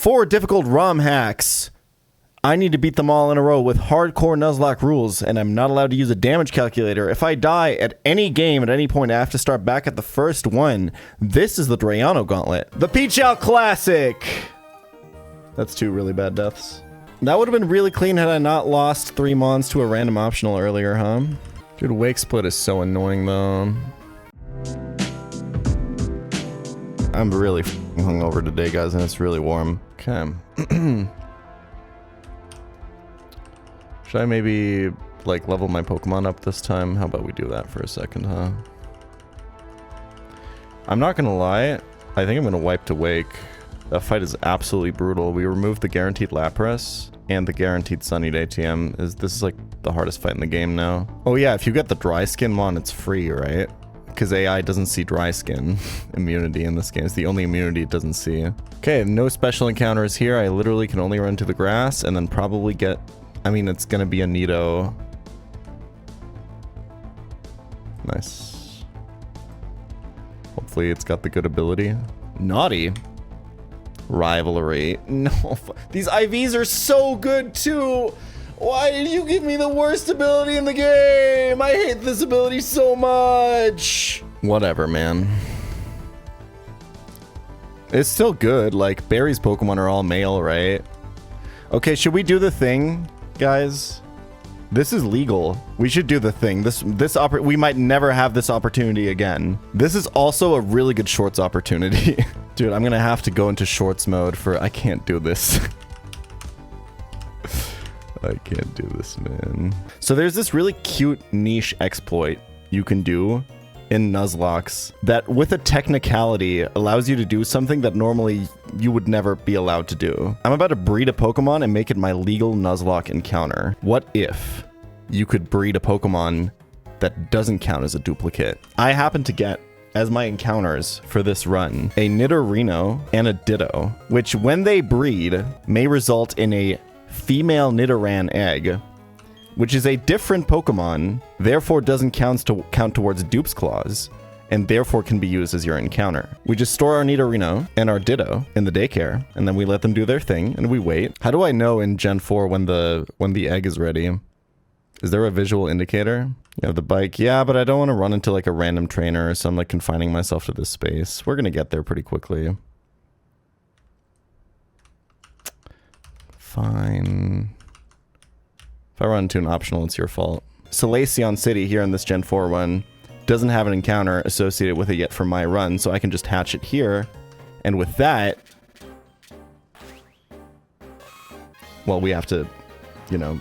4 difficult ROM hacks. I need to beat them all in a row with hardcore Nuzlocke rules, and I'm not allowed to use a damage calculator. If I die at any game at any point, I have to start back at the first one. This is the Drayano Gauntlet. The pChal Classic! That's 2 really bad deaths. That would have been really clean had I not lost 3 mons to a random optional earlier, huh? Dude, Wake Split is so annoying, though. I'm really hungover today, guys, and it's really warm. Okay. Should I maybe, like, level my Pokemon up this time? How about we do that for a second, huh? I'm not gonna lie. I think I'm gonna wipe to Wake. That fight is absolutely brutal. We removed the guaranteed Lapras and the guaranteed Sunny Day TM. This is, like, the hardest fight in the game now. Oh, yeah, if you get the Dry Skin Mon, it's free, right? Because AI doesn't see Dry Skin immunity in this game. It's the only immunity it doesn't see. Okay, no special encounters here. I literally can only run to the grass and then probably get... I mean, it's gonna be a Nido. Nice. Hopefully it's got the good ability. Naughty. Rivalry. No. These IVs are so good, too. Why did you give me the worst ability in the game? I hate this ability so much. Whatever, man. It's still good. Like, Barry's Pokemon are all male, right? Okay, should we do the thing? Guys, this is legal. We should do the thing. We might never have this opportunity again. This is also a really good shorts opportunity. Dude, I'm gonna have to go into shorts mode for... I can't do this. I can't do this, man. So there's this really cute niche exploit you can do in Nuzlocke that, with a technicality, allows you to do something that normally you would never be allowed to do. I'm about to breed a Pokemon and make it my legal Nuzlocke encounter. What if you could breed a Pokemon that doesn't count as a duplicate? I happen to get, as my encounters for this run, a Nidorino and a Ditto, which when they breed may result in a female Nidoran egg, which is a different Pokemon, therefore doesn't count towards Dupe's Claws, and therefore can be used as your encounter. We just store our Nidorino and our Ditto in the daycare, and then we let them do their thing, and we wait. How do I know in Gen 4 when the egg is ready? Is there a visual indicator? You have the bike. Yeah, but I don't want to run into like a random trainer, so I'm like confining myself to this space. We're gonna get there pretty quickly. Fine. If I run into an optional, it's your fault. Salacion City here in this Gen 4 one doesn't have an encounter associated with it yet for my run, so I can just hatch it here. And with that, well, we have to, you know,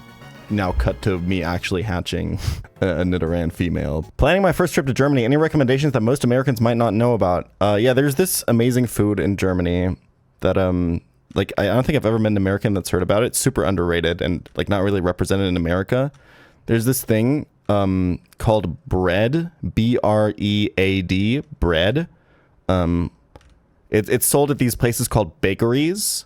now cut to me actually hatching a Nidoran female. Planning my first trip to Germany. Any recommendations that most Americans might not know about? Yeah, there's this amazing food in Germany that, like, I don't think I've ever met an American that's heard about it. It's super underrated and, like, not really represented in America. There's this thing called bread. B-R-E-A-D. Bread. It's sold at these places called bakeries.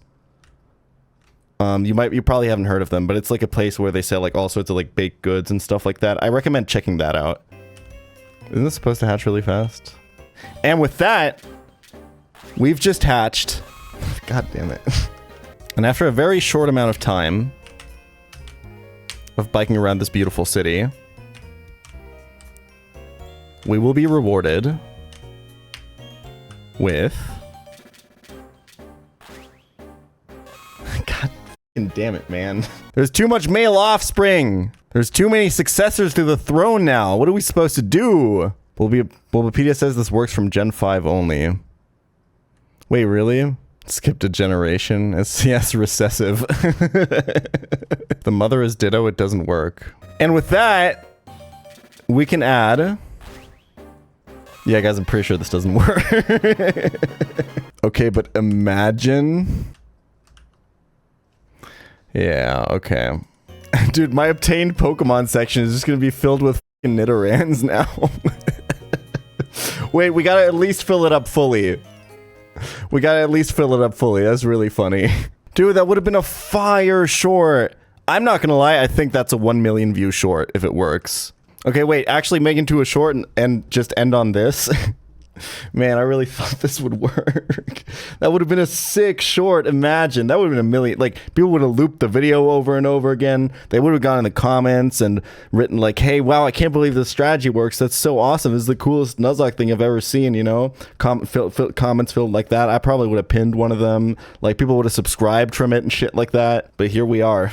You probably haven't heard of them, but it's like a place where they sell, like, all sorts of, like, baked goods and stuff like that. I recommend checking that out. Isn't this supposed to hatch really fast? And with that, we've just hatched... God damn it. And after a very short amount of time of biking around this beautiful city, we will be rewarded with... God damn it, man. There's too much male offspring. There's too many successors to the throne now. What are we supposed to do? Bulbapedia says this works from Gen 5 only. Wait, really? Skipped a generation. SCS recessive. The mother is Ditto, it doesn't work. And with that, we can add... Yeah, guys, I'm pretty sure this doesn't work. Okay, but imagine... Yeah, okay. Dude, my obtained Pokemon section is just gonna be filled with f***ing Nidorans now. Wait, we gotta at least fill it up fully. We gotta at least fill it up fully. That's really funny. Dude, that would have been a fire short. I'm not gonna lie, I think that's a 1 million view short if it works. Okay, wait, actually make into a short and just end on this. Man, I really thought this would work. That would have been a sick short. Imagine. That would have been a million. Like, people would have looped the video over and over again. They would have gone in the comments and written like, hey, wow, I can't believe this strategy works. That's so awesome. This is the coolest Nuzlocke thing I've ever seen, you know? Comments filled like that. I probably would have pinned one of them. Like, people would have subscribed from it and shit like that. But here we are.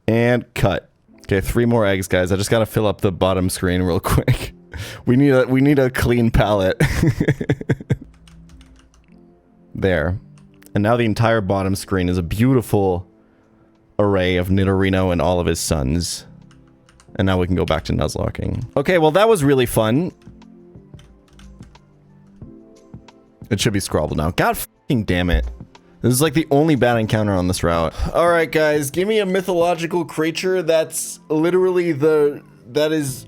And cut. Okay, 3 more eggs, guys. I just gotta fill up the bottom screen real quick. We need a clean palette. There. And now the entire bottom screen is a beautiful array of Nidorino and all of his sons. And now we can go back to Nuzlocking. Okay, well that was really fun. It should be scrobbled now. God fucking damn it. This is like the only bad encounter on this route. Alright guys, give me a mythological creature that's literally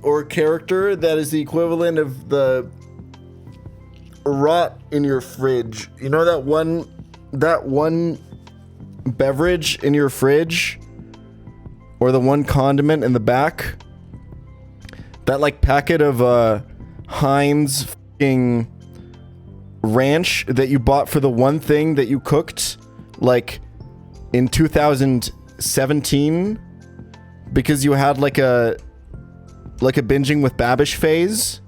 or character that is the equivalent of the rot in your fridge. You know that one beverage in your fridge? Or the one condiment in the back? That like packet of Heinz fucking ranch that you bought for the one thing that you cooked like in 2017 because you had like a binging with Babish phase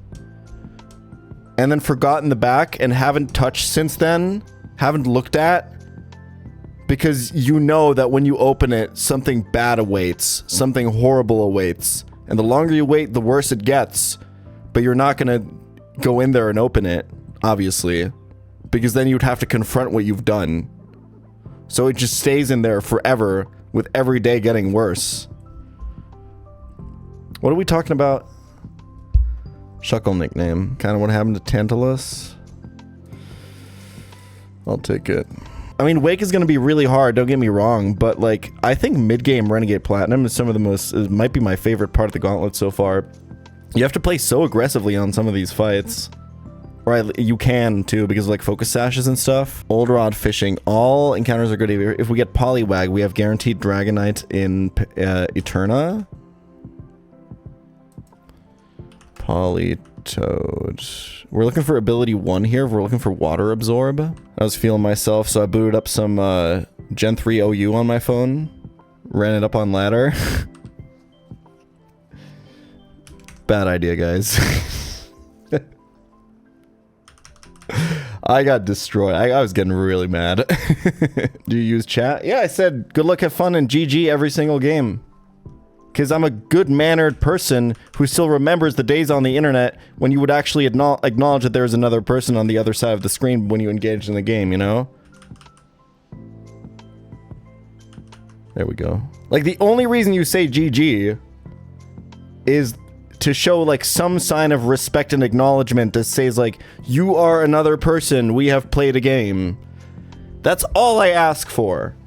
and then forgot in the back and haven't touched since then, haven't looked at, because you know that when you open it, something bad awaits, something horrible awaits, and the longer you wait, the worse it gets, but you're not gonna go in there and open it, obviously, because then you'd have to confront what you've done. So it just stays in there forever, with every day getting worse. What are we talking about? Shuckle nickname. Kind of what happened to Tantalus. I'll take it. I mean, Wake is going to be really hard, don't get me wrong, but like, I think mid-game Renegade Platinum is some of the most, it might be my favorite part of the gauntlet so far. You have to play so aggressively on some of these fights. Right, you can too, because of like focus sashes and stuff. Old Rod Fishing. All encounters are good. If we get Poliwag, we have guaranteed Dragonite in Eterna. Polytoad. We're looking for ability 1 here. We're looking for Water Absorb. I was feeling myself, so I booted up some Gen 3 OU on my phone. Ran it up on ladder. Bad idea, guys. I got destroyed. I was getting really mad. Do you use chat? Yeah, I said good luck, have fun, and GG every single game. Because I'm a good-mannered person who still remembers the days on the internet when you would actually acknowledge that there was another person on the other side of the screen when you engaged in the game, you know? There we go. Like, the only reason you say GG is to show, like, some sign of respect and acknowledgement that says, like, you are another person, we have played a game. That's all I ask for.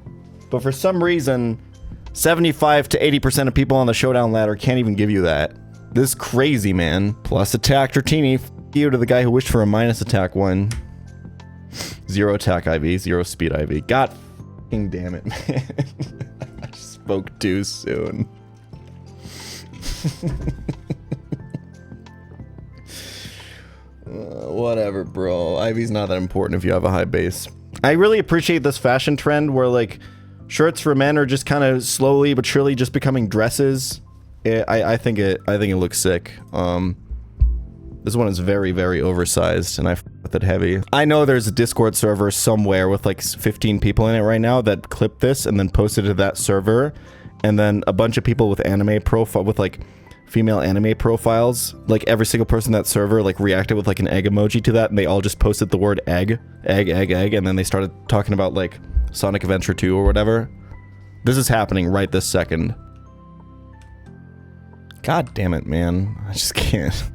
But for some reason, 75 to 80% of people on the Showdown ladder can't even give you that. This is crazy, man. Plus attack Dratini. F you to the guy who wished for a minus attack 1. 0 attack IV, 0 speed IV. God f***ing damn it, man. I spoke too soon. Whatever, bro. IV's not that important if you have a high base. I really appreciate this fashion trend where, like, shirts for men are just kind of slowly but surely just becoming dresses. I think it looks sick. This one is very, very oversized, and I f with it heavy. I know there's a Discord server somewhere with like 15 people in it right now that clipped this and then posted it to that server, and then a bunch of people with anime profile with like female anime profiles, like every single person in that server like reacted with like an egg emoji to that, and they all just posted the word egg, and then they started talking about like Sonic Adventure 2 or whatever. This is happening right this second. God damn it, man. I just can't.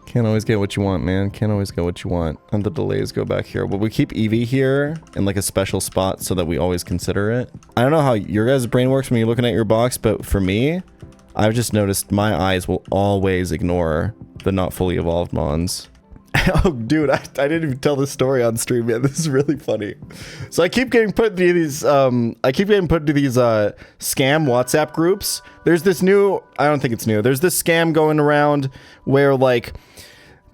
Can't always get what you want, man. Can't always get what you want. And the delays go back here. But we keep Eevee here in like a special spot so that we always consider it. I don't know how your guys' brain works when you're looking at your box, but for me, I've just noticed my eyes will always ignore the not fully evolved mons. Oh, dude, I didn't even tell this story on stream yet. This is really funny. So I keep getting put into these, scam WhatsApp groups. There's this new, I don't think it's new. There's this scam going around where like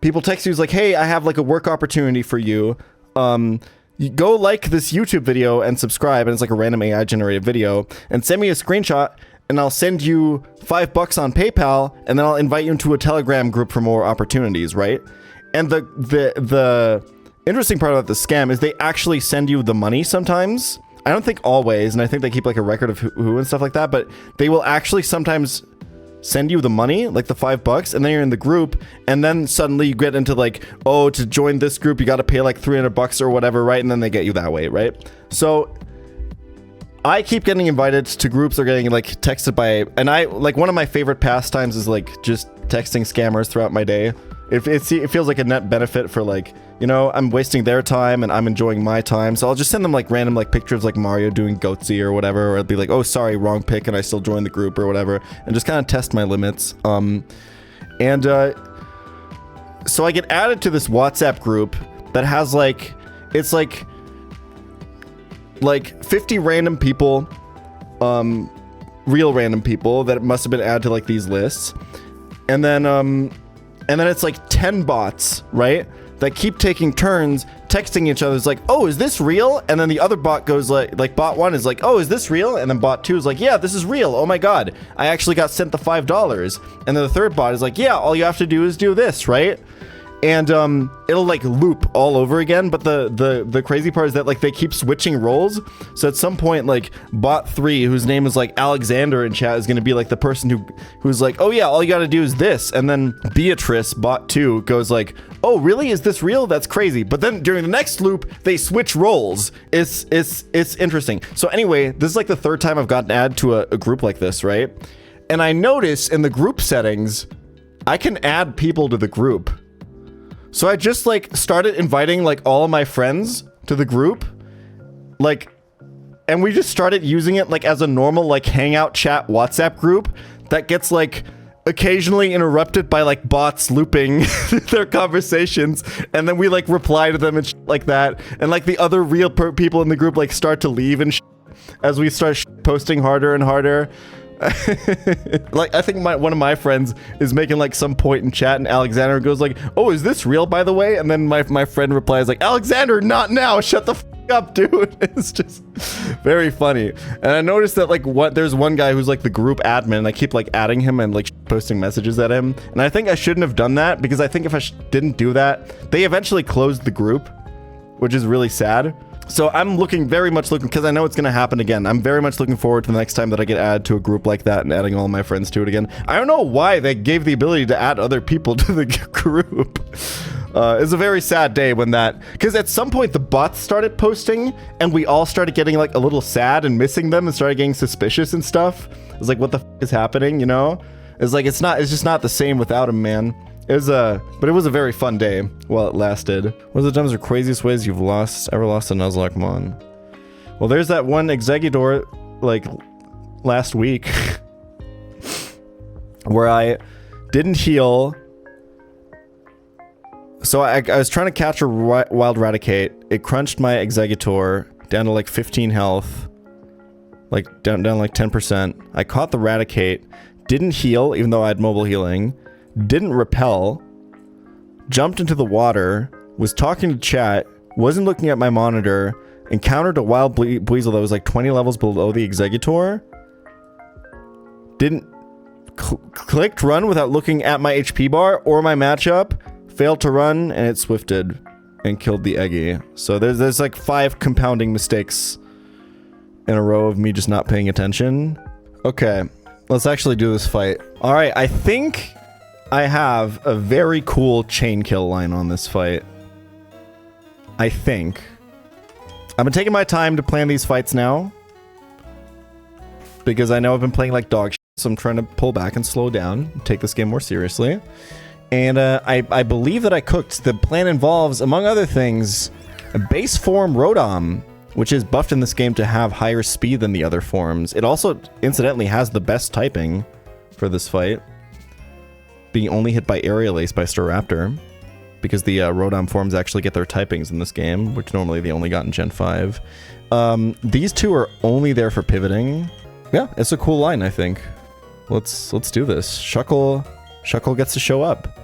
people text you like, hey, I have like a work opportunity for you. You go like this YouTube video and subscribe, and it's like a random AI generated video, and send me a screenshot, and I'll send you $5 on PayPal, and then I'll invite you into a Telegram group for more opportunities, right? And the interesting part about the scam is they actually send you the money sometimes. I don't think always, and I think they keep like a record of who and stuff like that, but they will actually sometimes send you the money, like the $5, and then you're in the group, and then suddenly you get into like, oh, to join this group, you got to pay like $300 or whatever, right? And then they get you that way, right? So I keep getting invited to groups or getting like texted by, and I like one of my favorite pastimes is like just texting scammers throughout my day. It feels like a net benefit for like, you know, I'm wasting their time and I'm enjoying my time. So I'll just send them like random like pictures like Mario doing Goatsy or whatever, or I'll be like, oh, sorry, wrong pick, and I still join the group or whatever, and just kind of test my limits. So I get added to this WhatsApp group that has like, it's like 50 random people, real random people that must have been added to like these lists. And then it's like 10 bots, right? That keep taking turns texting each other. It's like, oh, is this real? And then the other bot goes like bot 1 is like, oh, is this real? And then bot 2 is like, yeah, this is real. Oh my God, I actually got sent the $5. And then the third bot is like, yeah, all you have to do is do this, right? And it'll like loop all over again. But the crazy part is that like they keep switching roles. So at some point, like bot 3, whose name is like Alexander in chat, is going to be like the person who's like, oh yeah, all you got to do is this. And then Beatrice, bot 2, goes like, oh really, is this real? That's crazy. But then during the next loop, they switch roles. It's interesting. So anyway, this is like the third time I've gotten added to a group like this, right? And I notice in the group settings, I can add people to the group. So I just like started inviting like all of my friends to the group, like, and we just started using it like as a normal like hangout chat WhatsApp group that gets like occasionally interrupted by like bots looping their conversations, and then we like reply to them and like that, and like the other real people in the group like start to leave and as we start posting harder and harder. Like I think one of my friends is making like some point in chat, and Alexander goes like, oh, is this real by the way? And then my friend replies like, Alexander, not now, shut the f up, dude. It's just very funny. And I noticed that like there's one guy who's like the group admin, and I keep like adding him and like posting messages at him, and I think I shouldn't have done that, because I think if I didn't do that, they eventually closed the group, which is really sad. So I'm very much looking, because I know it's going to happen again. I'm very much looking forward to the next time that I get added to a group like that and adding all my friends to it again. I don't know why they gave the ability to add other people to the group. It's a very sad day when because at some point the bots started posting and we all started getting like a little sad and missing them and started getting suspicious and stuff. It's like, what the f is happening, you know? It's like, it's just not the same without him, man. But it was a very fun day while it lasted. What are the dumbest or craziest ways you've ever lost a Nuzlocke mon? Well, there's that one Exeggutor, like, last week, where I didn't heal. So I was trying to catch a wild Raticate. It crunched my Exeggutor down to like 15 health, like down like 10%. I caught the Raticate, didn't heal, even though I had mobile healing. Didn't repel, jumped into the water, was talking to chat, wasn't looking at my monitor, encountered a wild Buizel that was like 20 levels below the Exeggutor, didn't clicked run without looking at my HP bar or my matchup, failed to run, and it swifted and killed the Eggy. So there's like 5 compounding mistakes in a row of me just not paying attention. Okay, let's actually do this fight. All right, I think I have a very cool chain kill line on this fight. I think. I've been taking my time to plan these fights now, because I know I've been playing like dog shit, so I'm trying to pull back and slow down, take this game more seriously. And I believe that I cooked. The plan involves, among other things, a base form Rotom, which is buffed in this game to have higher speed than the other forms. It also, incidentally, has the best typing for this fight, being only hit by Aerial Ace by Staraptor, because the Rotom forms actually get their typings in this game, which normally they only got in Gen 5. These two are only there for pivoting. Yeah, it's a cool line, I think. Let's do this. Shuckle gets to show up.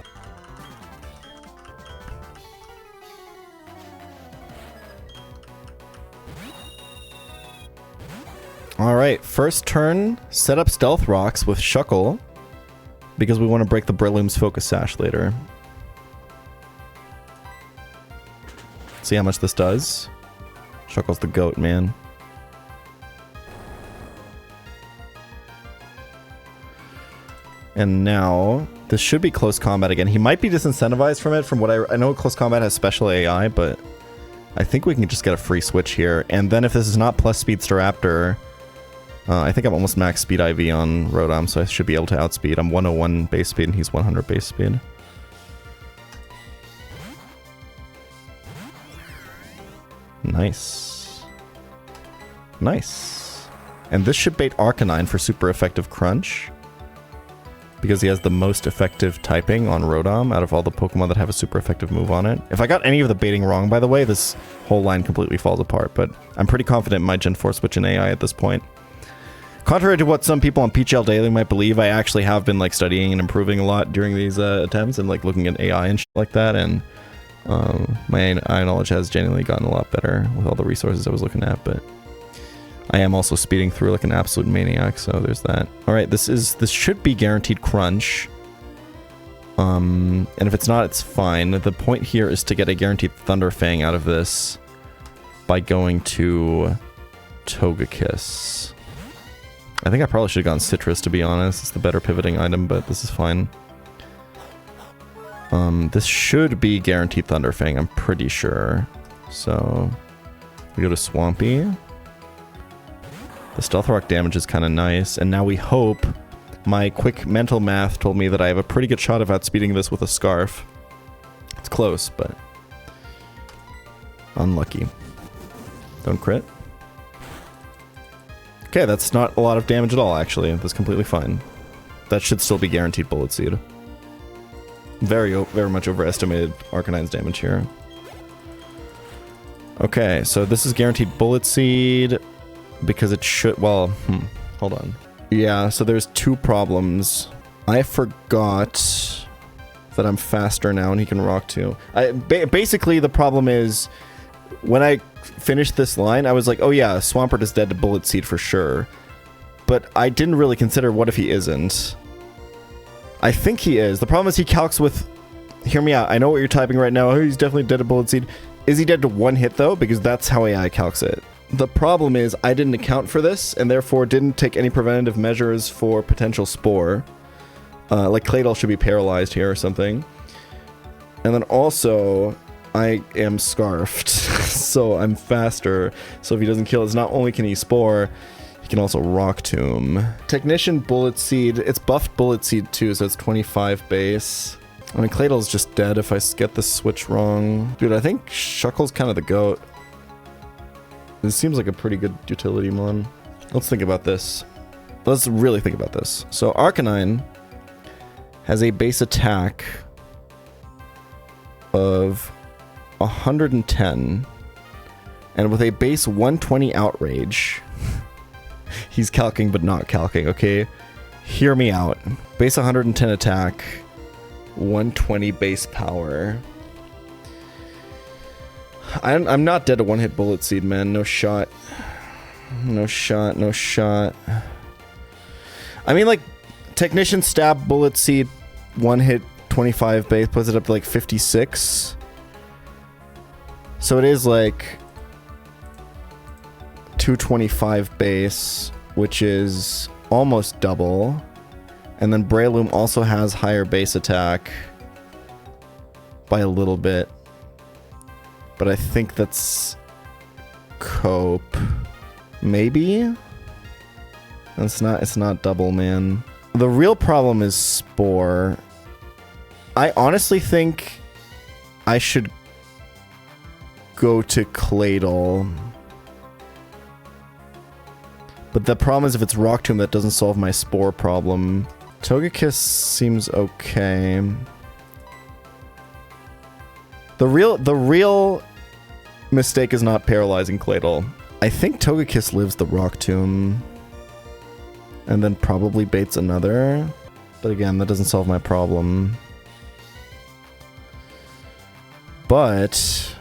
Alright, first turn, set up Stealth Rocks with Shuckle, because we want to break the Breloom's Focus Sash later. See how much this does. Shuckle's the GOAT, man. And now, this should be close combat again. He might be disincentivized from it, from what I know close combat has special AI, but I think we can just get a free switch here. And then if this is not plus Speed Staraptor, I think I'm almost max speed IV on Rotom, so I should be able to outspeed. I'm 101 base speed and he's 100 base speed. Nice. Nice. And this should bait Arcanine for super effective crunch, because he has the most effective typing on Rotom out of all the Pokemon that have a super effective move on it. If I got any of the baiting wrong, by the way, this whole line completely falls apart, but I'm pretty confident in my Gen 4 switch in AI at this point. Contrary to what some people on pChal Daily might believe, I actually have been like studying and improving a lot during these attempts and like looking at AI and shit like that, and my AI knowledge has genuinely gotten a lot better with all the resources I was looking at, but I am also speeding through like an absolute maniac, so there's that. Alright, this should be guaranteed crunch. And if it's not, it's fine. The point here is to get a guaranteed Thunder Fang out of this by going to Togekiss. I think I probably should have gone Citrus, to be honest. It's the better pivoting item, but this is fine. This should be guaranteed Thunder Fang, I'm pretty sure. So, we go to Swampy. The Stealth Rock damage is kind of nice, and now we hope... My quick mental math told me that I have a pretty good shot of outspeeding this with a Scarf. It's close, but... unlucky. Don't crit. Okay, that's not a lot of damage at all, actually. That's completely fine. That should still be guaranteed Bullet Seed. Very much overestimated Arcanine's damage here. Okay, so this is guaranteed Bullet Seed, because it should... well, hold on. Yeah, so there's two problems. I forgot that I'm faster now and he can Rock too. Basically, the problem is, when I finished this line, I was like, oh yeah, Swampert is dead to Bullet Seed for sure. But I didn't really consider what if he isn't. I think he is. The problem is he calcs with... hear me out, I know what you're typing right now. Oh, he's definitely dead to Bullet Seed. Is he dead to one hit though? Because that's how AI calcs it. The problem is I didn't account for this, and therefore didn't take any preventative measures for potential Spore. Like Claydol should be paralyzed here or something. And then also, I am Scarfed, so I'm faster. So if he doesn't kill us, not only can he Spore, he can also Rock Tomb. Technician Bullet Seed, it's buffed Bullet Seed too, so it's 25 base. I mean, Claydol's just dead if I get the switch wrong. Dude, I think Shuckle's kind of the GOAT. This seems like a pretty good utility mon. Let's think about this. Let's really think about this. So Arcanine has a base attack of 110, and with a base 120 outrage, he's calcing but not calcing, okay? Hear me out. Base 110 attack, 120 base power. I'm not dead to one-hit Bullet Seed, man. No shot. No shot, no shot. I mean, like, Technician Stab Bullet Seed, one-hit 25 base, puts it up to like 56. So it is like 225 base, which is almost double. And then Breloom also has higher base attack by a little bit. But I think that's Cope. Maybe? It's not double, man. The real problem is Spore. I honestly think I should go to Claydol. But the problem is if it's Rock Tomb, that doesn't solve my Spore problem. Togekiss seems okay. The real mistake is not paralyzing Claydol. I think Togekiss lives the Rock Tomb. And then probably baits another. But again, that doesn't solve my problem. But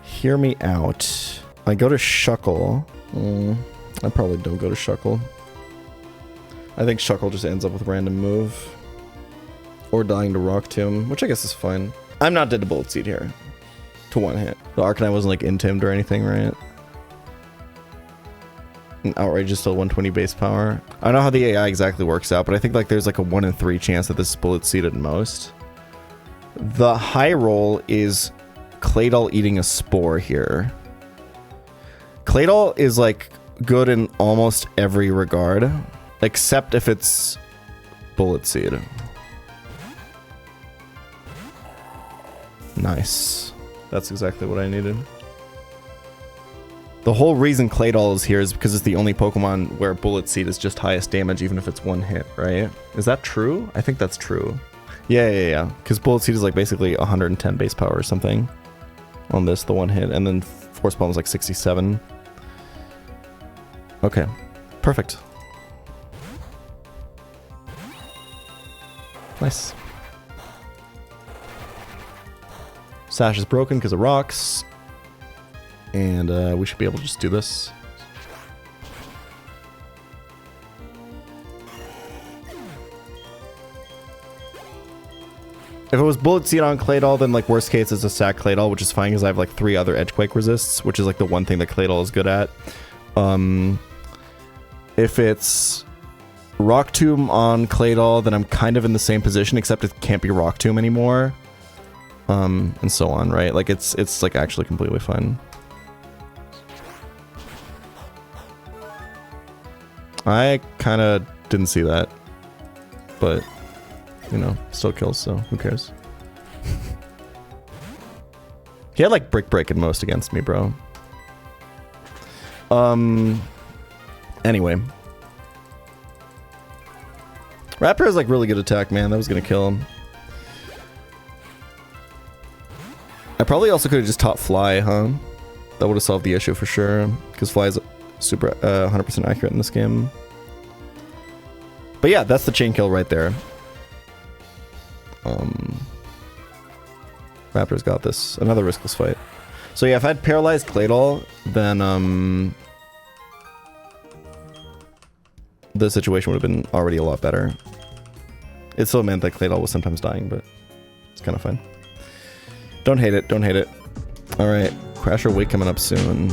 hear me out. I go to Shuckle. I probably don't go to Shuckle. I think Shuckle just ends up with a random move. Or dying to Rock Tomb, which I guess is fine. I'm not dead to Bullet Seed here. To one hit. The Arcanine wasn't like intimed or anything, right? And Outrage is still 120 base power. I don't know how the AI exactly works out, but I think like there's like a 1 in 3 chance that this is Bullet Seed at most. The high roll is Claydol eating a Spore here. Claydol is like good in almost every regard, except if it's Bullet Seed. Nice. That's exactly what I needed. The whole reason Claydol is here is because it's the only Pokemon where Bullet Seed is just highest damage even if it's one hit, right? Is that true? I think that's true. Yeah. Because Bullet Seed is like basically 110 base power or something on this, the one hit, and then Force Palm is like 67. Okay, perfect. Nice. Sash is broken because of rocks. And we should be able to just do this. If it was Bullet Seed on Claydol, then like worst case it's a sack Claydol, which is fine because I have like 3 other Edgequake resists, which is like the one thing that Claydol is good at. If it's Rock Tomb on Claydol, then I'm kind of in the same position, except it can't be Rock Tomb anymore. And so on, right? Like it's like actually completely fine. I kind of didn't see that, but you know, still kills, so who cares? He had like Brick Break at most against me, bro. Anyway. Raptor has like really good attack, man. That was gonna kill him. I probably also could have just taught Fly, huh? That would have solved the issue for sure, because Fly is super 100% accurate in this game. But yeah, that's the chain kill right there. Raptor's got this. Another riskless fight. So yeah, if I had paralyzed Claydol, then the situation would have been already a lot better. It still meant that Claydol was sometimes dying, but it's kind of fun. Don't hate it, don't hate it. Alright, Crasher Wake coming up soon.